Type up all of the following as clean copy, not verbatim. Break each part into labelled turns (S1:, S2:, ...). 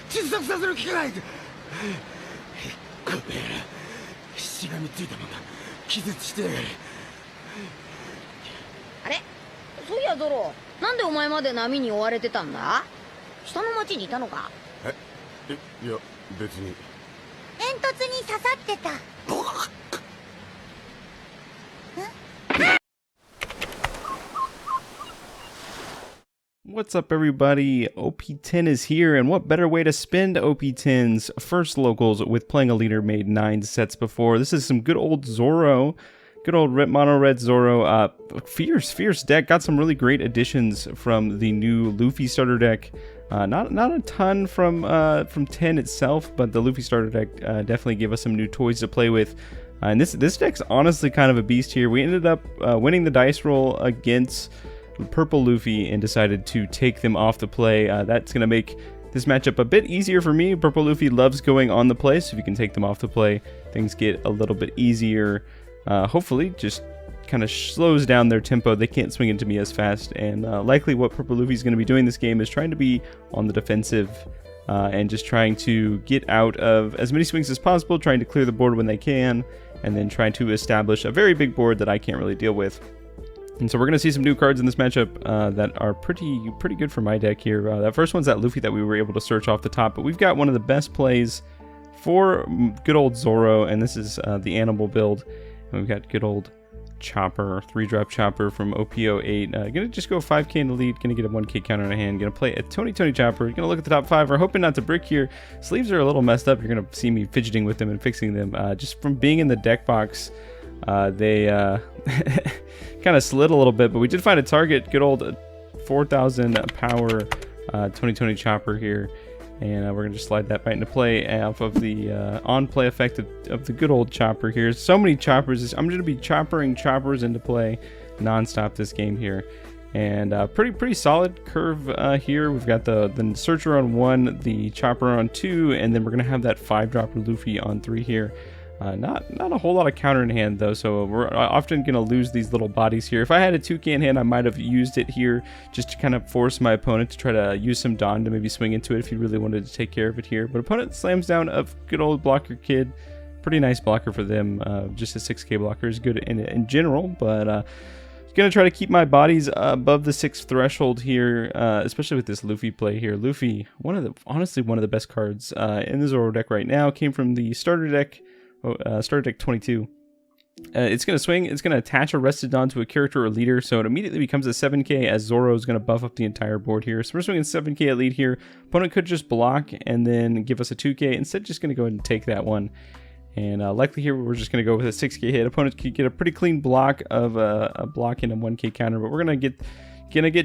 S1: 窒息させる気がない。この野郎、しがみついたまま気絶してやがる。
S2: あれ、そういやゾロ、なんでお前まで波に追われてたんだ？下の町にいたのか？
S1: いや別に。
S3: 煙突に刺さってた。
S4: What's up, everybody? OP10 is here, and what better way to spend OP10's first locals with playing a leader made 9 sets before. This is some good old Zoro, good old mono red Zoro. Fierce deck. Got some really great additions from the new Luffy starter deck. Not a ton from 10 itself, but the Luffy starter deck definitely gave us some new toys to play with. And this deck's honestly kind of a beast here. We ended up winning the dice roll against Purple Luffy and decided to take them off the play. That's going to make this matchup a bit easier for me. Purple Luffy loves going on the play, so if you can take them off the play, things get a little bit easier. Hopefully, just kind of slows down their tempo. They can't swing into me as fast, and likely what Purple Luffy is going to be doing this game is trying to be on the defensive and just trying to get out of as many swings as possible, trying to clear the board when they can, and then trying to establish a very big board that I can't really deal with. And so we're going to see some new cards in this matchup that are pretty good for my deck here. That first one's that Luffy that we were able to search off the top, but we've got one of the best plays for good old Zoro, and this is the animal build. And we've got good old Chopper, 3-drop Chopper from OP10. Gonna just go 5k in the lead, gonna get a 1k counter in a hand, gonna play a Tony Chopper, gonna look at the top 5. We're hoping not to brick here. Sleeves are a little messed up. You're gonna see me fidgeting with them and fixing them. Just from being in the deck box, they kind of slid a little bit, but we did find a target. Good old 4,000 power Tony Chopper here, and we're gonna just slide that right into play off of the on-play effect of the good old Chopper here. So many choppers. I'm gonna be choppering choppers into play non-stop this game here, and pretty solid curve here. We've got the Searcher on 1, the Chopper on 2, and then we're gonna have that 5-dropper Luffy on 3 here. Not a whole lot of counter in hand though, so we're often going to lose these little bodies here. If I had a 2k in hand, I might have used it here just to kind of force my opponent to try to use some Dawn to maybe swing into it if he really wanted to take care of it here. But opponent slams down a good old blocker kid. Pretty nice blocker for them. Just a 6k blocker is good in general, but going to try to keep my bodies above the 6 threshold here, especially with this Luffy play here. Luffy, honestly one of the best cards in the Zoro deck right now. Came from the starter deck. Starter deck 22. It's going to swing. It's going to attach a rested Dawn to a character or leader, so it immediately becomes a 7k as Zoro is going to buff up the entire board here. So we're swinging 7k at lead here. Opponent could just block and then give us a 2k. Instead, just going to go ahead and take that one. And likely here, we're just going to go with a 6k hit. Opponent could get a pretty clean block of a block and a 1k counter, but we're going to get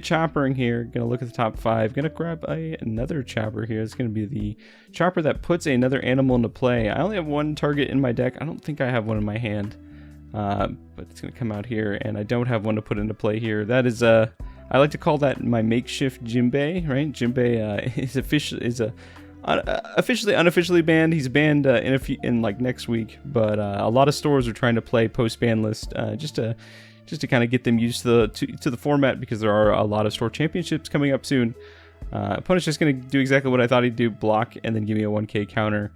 S4: choppering here. Gonna look at the top 5. Gonna grab another Chopper here. It's gonna be the Chopper that puts another animal into play. I only have one target in my deck. I don't think I have one in my hand, but it's gonna come out here, and I don't have one to put into play here. That is I like to call that my makeshift Jinbei. Right? Jinbei is officially unofficially banned. He's banned in like next week, but a lot of stores are trying to play post ban list just to kind of get them used to the format, because there are a lot of store championships coming up soon. Opponent's just going to do exactly what I thought he'd do, block and then give me a 1k counter.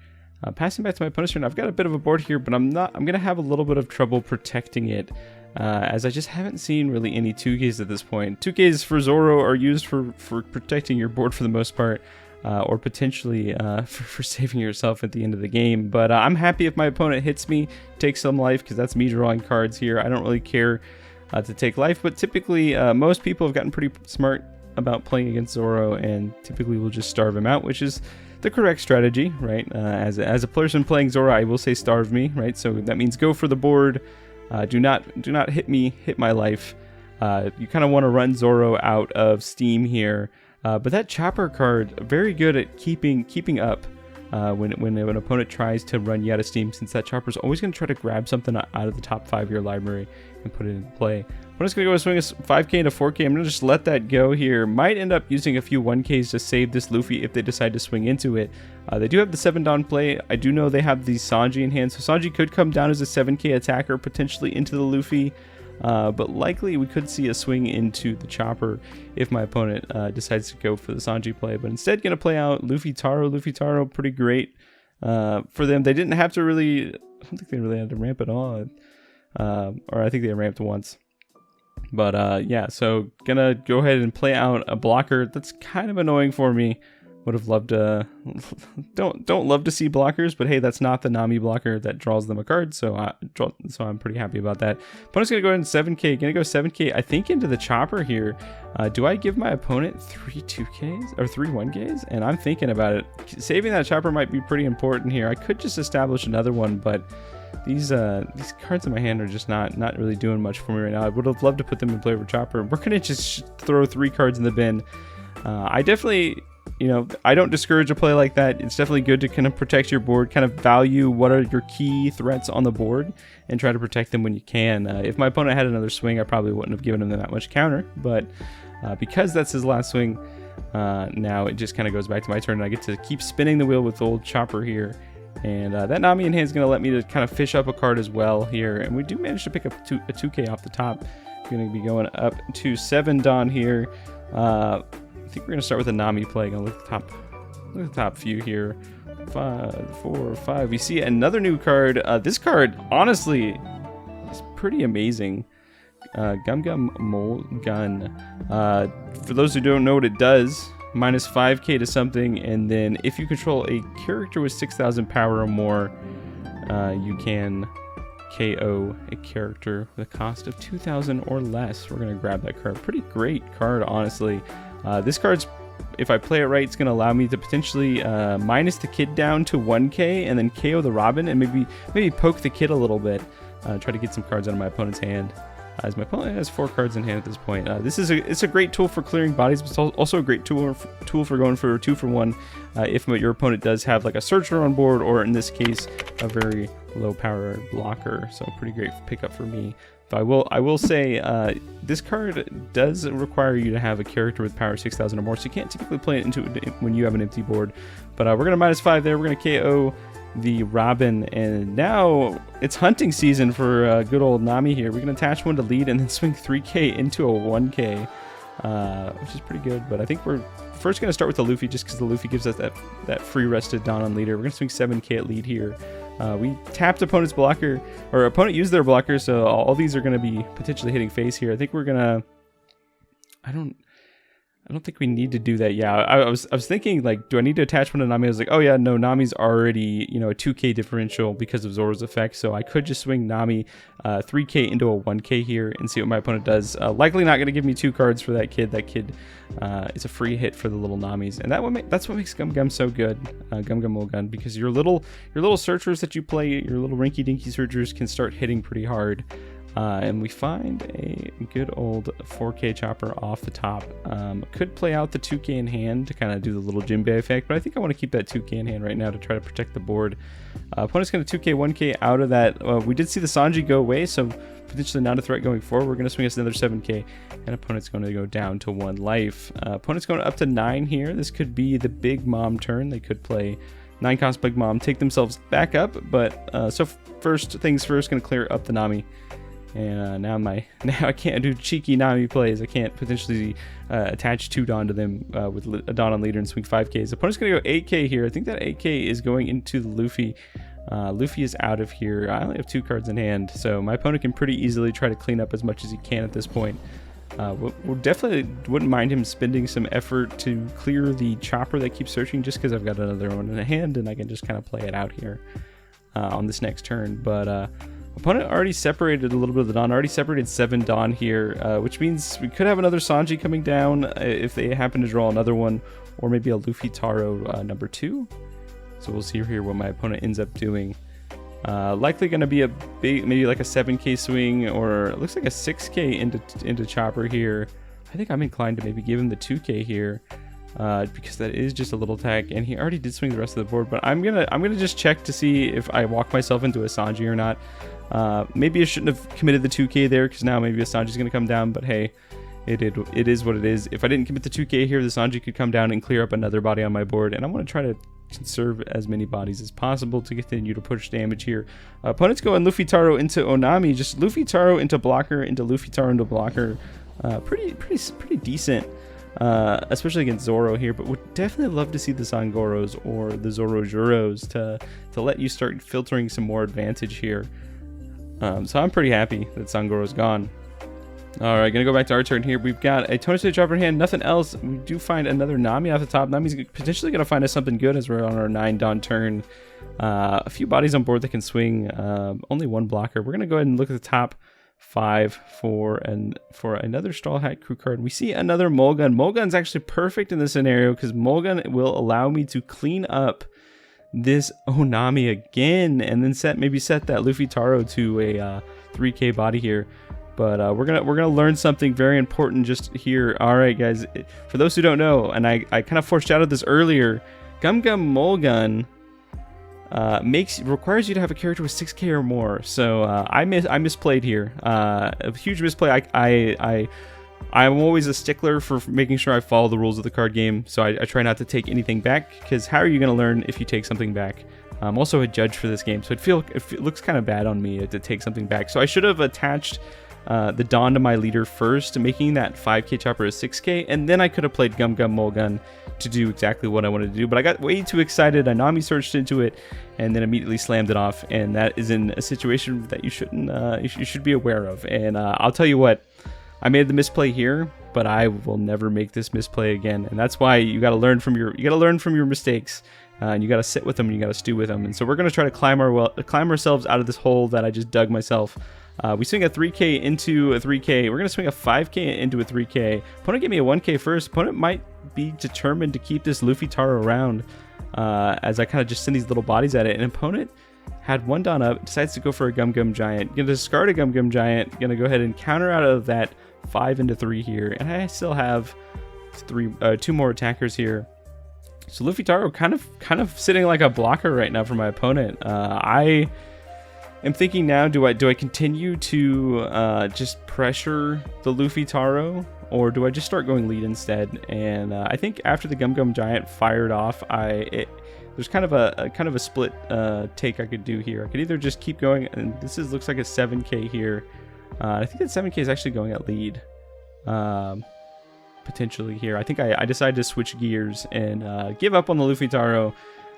S4: Passing back to my opponent's turn. I've got a bit of a board here, but I'm going to have a little bit of trouble protecting it, as I just haven't seen really any 2ks at this point. 2ks for Zoro are used for protecting your board for the most part, or potentially for saving yourself at the end of the game. But I'm happy if my opponent hits me, takes some life, because that's me drawing cards here. I don't really care to take life, but typically most people have gotten pretty smart about playing against Zoro, and typically will just starve him out, which is the correct strategy, right? As a person playing Zoro, I will say starve me, right? So that means go for the board. Do not hit my life. You kind of want to run Zoro out of steam here. But that Chopper card, very good at keeping up when an opponent tries to run you out of steam, since that Chopper's always going to try to grab something out of the top 5 of your library and put it into play. I'm just going to go swing a 5k into 4k. I'm going to just let that go here. Might end up using a few 1ks to save this Luffy if they decide to swing into it. They do have the 7 Dawn play. I do know they have the Sanji in hand, so Sanji could come down as a 7k attacker potentially into the Luffy. but likely we could see a swing into the chopper if my opponent decides to go for the Sanji play. But instead, going to play out Luffy Taro. Luffy Taro, pretty great for them. They didn't have to really, I don't think they really had to ramp at all, or I think they ramped once. But yeah, so gonna go ahead and play out a blocker that's kind of annoying for me. Would have loved to, don't love to see blockers, but hey, that's not the Nami blocker that draws them a card, so I'm pretty happy about that. Opponent's gonna go ahead and 7k, gonna go 7k, I think, into the chopper here. Do I give my opponent 3 2ks or 3 1ks? And I'm thinking about it. Saving that chopper might be pretty important here. I could just establish another one, but these cards in my hand are just not really doing much for me right now. I would have loved to put them in play for chopper. We're gonna just throw 3 cards in the bin. I definitely, you know, I don't discourage a play like that. It's definitely good to kind of protect your board, kind of value what are your key threats on the board and try to protect them when you can. If my opponent had another swing, I probably wouldn't have given him that much counter, but because that's his last swing, now it just kind of goes back to my turn and I get to keep spinning the wheel with the old chopper here. And that Nami in hand is going to let me to kind of fish up a card as well here. And we do manage to pick up a 2k off the top. We're going to be going up to 7 Dawn here. I think we're going to start with a Nami play. Going to look at the top few here. 5, 4, 5. We see another new card. This card, honestly, is pretty amazing. Gum Gum Mole Gun. For those who don't know what it does, minus 5k to something, and then if you control a character with 6,000 power or more, you can KO a character with a cost of 2,000 or less. We're going to grab that card. Pretty great card, honestly. This card's, if I play it right, it's going to allow me to potentially minus the kid down to 1k and then KO the Robin and maybe poke the kid a little bit. Try to get some cards out of my opponent's hand. As my opponent has 4 cards in hand at this point. It's a great tool for clearing bodies, but it's also a great tool for going for a 2 for 1 if your opponent does have like a searcher on board, or in this case, a very low power blocker. So pretty great pickup for me. But I will say this card does require you to have a character with power 6,000 or more, so you can't typically play it into when you have an empty board. But we're gonna minus 5 there. We're gonna KO the Robin, and now it's hunting season for good old Nami here. We're gonna attach one to lead and then swing 3k into a 1k, which is pretty good. But I think we're first gonna start with the Luffy, just because the Luffy gives us that free rested Dawn on leader. We're gonna swing 7k at lead here. We tapped opponent's blocker, or opponent used their blocker, so all these are gonna be potentially hitting face here. I think we're gonna, I don't think we need to do that. Yeah, I was thinking, like, do I need to attach one to Nami? I was like, oh yeah, no, Nami's already, you know, a 2k differential because of Zoro's effect, so I could just swing Nami 3k into a 1k here and see what my opponent does. Likely not going to give me 2 cards for that kid. That kid is a free hit for the little Namis, and that's what makes Gum Gum so good, Gum Gum Mole Gun, because your little searchers that you play, your little rinky dinky searchers can start hitting pretty hard. And we find a good old 4k chopper off the top. Could play out the 2k in hand to kind of do the little Jinbei effect, but I think I want to keep that 2k in hand right now to try to protect the board. Opponent's going to 2k, 1k out of that. We did see the Sanji go away, so potentially not a threat going forward. We're going to swing us another 7k, and opponent's going to go down to 1 life. Opponent's going up to 9 here. This could be the Big Mom turn. They could play 9 cost Big Mom, take themselves back up, but so first things first, going to clear up the Nami. And now I can't do cheeky Nami plays. I can't potentially attach 2 Dawn to them with a Dawn on leader and swing 5Ks. The opponent's going to go 8K here. I think that 8K is going into the Luffy. Luffy is out of here. I only have 2 cards in hand, so my opponent can pretty easily try to clean up as much as he can at this point. We definitely wouldn't mind him spending some effort to clear the chopper that keeps searching, just because I've got another one in the hand and I can just kind of play it out here on this next turn. But opponent already separated a little bit of the Dawn, already separated 7 Dawn here, which means we could have another Sanji coming down if they happen to draw another one, or maybe a Luffy Taro number 2. So we'll see here what my opponent ends up doing. Likely going to be a big, maybe like a 7k swing, or it looks like a 6k into chopper here. I think I'm inclined to maybe give him the 2k here, because that is just a little tag, and he already did swing the rest of the board. But I'm gonna just check to see if I walk myself into a Sanji or not. Maybe I shouldn't have committed the 2k there, because now maybe a Sanji's gonna come down, but hey, it is what it is. If I didn't commit the 2k here, the Sanji could come down and clear up another body on my board, and I want to try to conserve as many bodies as possible to continue to push damage here. Opponents go on Luffy Taro into Onami, just Luffy Taro into blocker, into Luffy Taro into blocker. Pretty decent, especially against Zoro here, but would definitely love to see the Sangoros or the Zoro Juros to let you start filtering some more advantage here. So I'm pretty happy that Sangoro's gone. Alright, gonna go back to our turn here. We've got a Tony Stage Dropper hand, nothing else. We do find another Nami off the top. Nami's potentially gonna find us something good as we're on our 9 Dawn turn. A few bodies on board that can swing, only one blocker. We're gonna go ahead and look at the top 5 for another Straw Hat Crew card. We see another Mulgun. Mulgun's actually perfect in this scenario because Mulgun will allow me to clean up this Onami again and then maybe set that Luffy Taro to a 3k body here. But we're gonna learn something very important just here. All right, guys. For those who don't know, and I kind of foreshadowed this earlier, Gum Gum Mulgun requires you to have a character with 6k or more. So I misplayed here. A huge misplay. I'm always a stickler for making sure I follow the rules of the card game. So I try not to take anything back, because how are you gonna learn if you take something back? I'm also a judge for this game, so it looks kind of bad on me to take something back. So I should have attached the Dawn to my leader first, making that 5k chopper a 6k, and then I could have played Gum Gum Mulgun to do exactly what I wanted to do. But I got way too excited. I Nami searched into it and then immediately slammed it off, and that is in a situation that you shouldn't you should be aware of. And I'll tell you what, I made the misplay here, but I will never make this misplay again. And that's why you got to learn from your mistakes. And you got to sit with them, and you got to stew with them. And so we're going to try to climb ourselves out of this hole that I just dug myself. We swing a 3k into a 3k. We're going to swing a 5k into a 3k. Opponent gave me a 1k first. Opponent might be determined to keep this Luffy Taro around as I kind of just send these little bodies at it. And opponent had 1 Dawn up, decides to go for a Gum Gum Giant. Going to discard a Gum Gum Giant. Going to go ahead and counter out of that 5 into 3 here. And I still have 2 more attackers here. So Luffy Taro kind of sitting like a blocker right now for my opponent. I am thinking now, do I continue to just pressure the Luffy Taro, or do I just start going lead instead? And I think after the Gum Gum Giant fired off, there's kind of a split take I could do here. I could either just keep going, and looks like a 7k here. I think that 7k is actually going at lead. Potentially here. I think I decided to switch gears and give up on the Luffy Taro,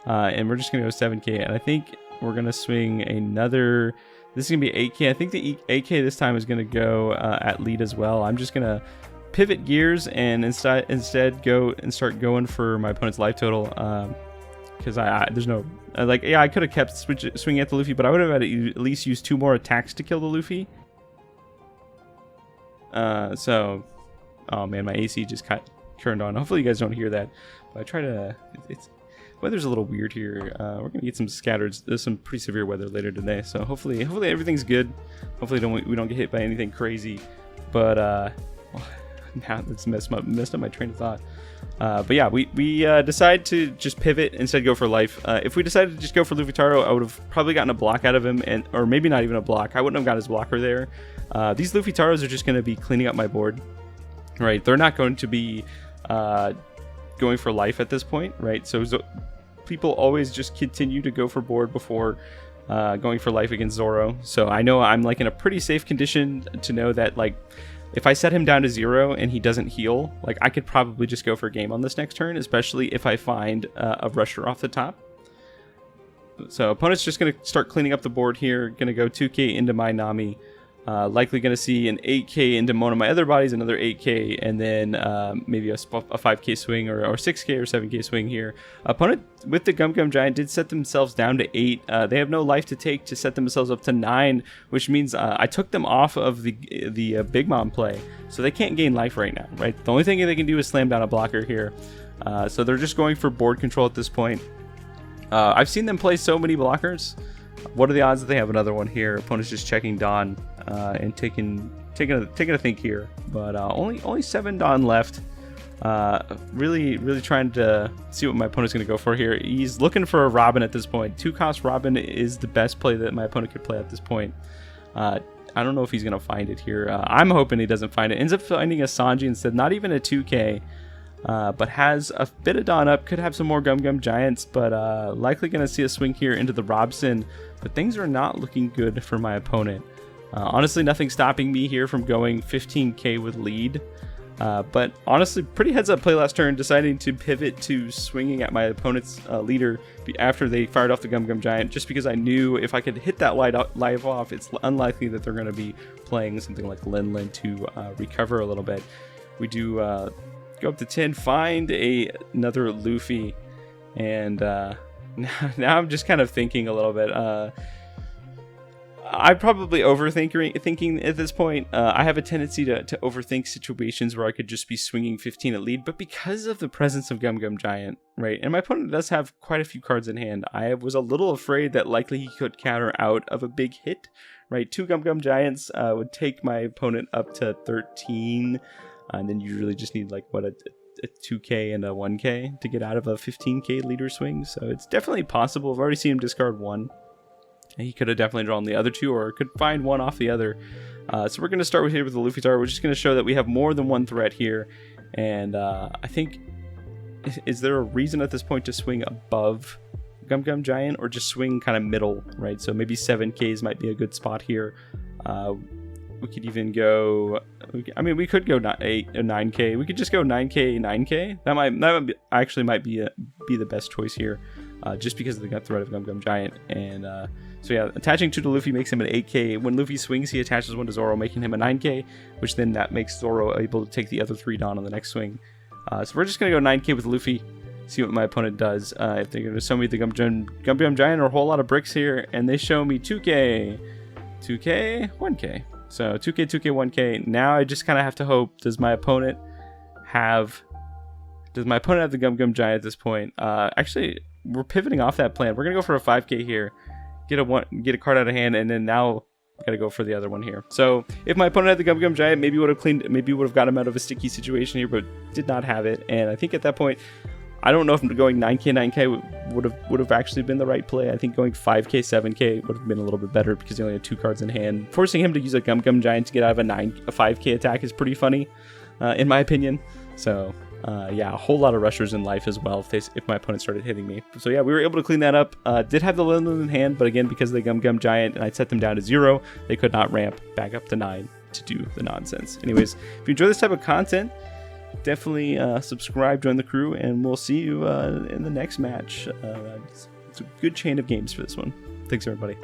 S4: and we're just gonna go 7k, and I think we're gonna swing another. This is gonna be 8k. I think the 8k this time is gonna go at lead as well. I'm just gonna pivot gears and instead go and start going for my opponent's life total, because there's no I could have kept swinging at the Luffy, but I would have had to at least use 2 more attacks to kill the Luffy. So. Oh man, my AC just turned on. Hopefully you guys don't hear that. But I try to. Weather's a little weird here. We're gonna get some scattered. There's some pretty severe weather later today, so hopefully everything's good. Hopefully we don't get hit by anything crazy. But now that's messed up my train of thought. But yeah, we decide to just pivot instead go for life. If we decided to just go for Luffy Taro, I would have probably gotten a block out of him, or maybe not even a block. I wouldn't have got his blocker there. These Luffy Taros are just gonna be cleaning up my board. Right, they're not going to be going for life at this point, right? So people always just continue to go for board before going for life against Zoro. So I know I'm like in a pretty safe condition to know that like if I set him down to 0 and he doesn't heal, like I could probably just go for a game on this next turn, especially if I find a rusher off the top. So opponent's just going to start cleaning up the board here. Going to go 2k into my Nami. Likely going to see an 8k into one of my other bodies, another 8k, and then maybe a 5k swing or 6k or 7k swing here. Opponent with the Gum Gum Giant did set themselves down to 8. They have no life to take to set themselves up to 9, which means I took them off of the Big Mom play, so they can't gain life right now. Right, the only thing they can do is slam down a blocker here. So they're just going for board control at this point. I've seen them play so many blockers. What are the odds that they have another one here? Opponent's just checking Dawn and taking a think here, but only 7 Dawn left. Really trying to see what my opponent's going to go for here. He's looking for a Robin at this point. 2-cost Robin is the best play that my opponent could play at this point. I don't know if he's going to find it here. I'm hoping he doesn't find it. Ends up finding a Sanji instead. Not even a 2k. but has a bit of Dawn up, could have some more Gum Gum Giants, but likely going to see a swing here into the Robson, but things are not looking good for my opponent. Honestly, nothing stopping me here from going 15k with lead, but honestly, pretty heads up play last turn, deciding to pivot to swinging at my opponent's leader after they fired off the Gum Gum Giant, just because I knew if I could hit that live off, it's unlikely that they're going to be playing something like Lin Lin to recover a little bit. We do go up to 10, find another Luffy, and now I'm just kind of thinking a little bit. I'm probably thinking at this point. I have a tendency to overthink situations where I could just be swinging 15 at lead, but because of the presence of Gum Gum Giant, right, and my opponent does have quite a few cards in hand, I was a little afraid that likely he could counter out of a big hit, right? 2 Gum Gum Giants would take my opponent up to 13, and then you really just need like what a 2k and a 1k to get out of a 15k leader swing, so it's definitely possible. I've already seen him discard 1. He could have definitely drawn the other 2, or could find one off the other. So we're going to start here with the Luffy Tower. We're just going to show that we have more than one threat here. And I think, is there a reason at this point to swing above Gum Gum Giant, or just swing kind of middle, right? So maybe 7Ks might be a good spot here. We could even go, I mean, we could go 8 or 9k. We could just go 9k, 9k. That might be the best choice here, just because of the threat of Gum Gum Giant. And so yeah, attaching 2 to Luffy makes him an 8k. When Luffy swings, he attaches 1 to Zoro, making him a 9k, which then that makes Zoro able to take the other 3 down on the next swing. So we're just going to go 9k with Luffy, see what my opponent does. If they're going to show me the Gum Gum Giant or a whole lot of bricks here, and they show me 2k, 2k, 1k. So 2k, 2k, 1k. Now I just kind of have to hope, does my opponent have the Gum Gum Giant at this point? Actually, we're pivoting off that plan. We're going to go for a 5k here. Get a card out of hand, and then now I gotta go for the other one here. So if my opponent had the Gum Gum Giant, maybe would have got him out of a sticky situation here, but did not have it. And I think at that point, I don't know if going 9k, 9k would have actually been the right play. I think going 5k, 7k would have been a little bit better, because he only had 2 cards in hand. Forcing him to use a Gum Gum Giant to get out of a 5k attack is pretty funny, in my opinion. So yeah, a whole lot of rushers in life as well if my opponent started hitting me. So yeah, we were able to clean that up. Did have the Lin Lin in hand, but again, because of the Gum Gum Giant and I set them down to 0, they could not ramp back up to 9 to do the nonsense. Anyways, if you enjoy this type of content, definitely subscribe, join the crew, and we'll see you in the next match. It's a good chain of games for this one. Thanks, everybody.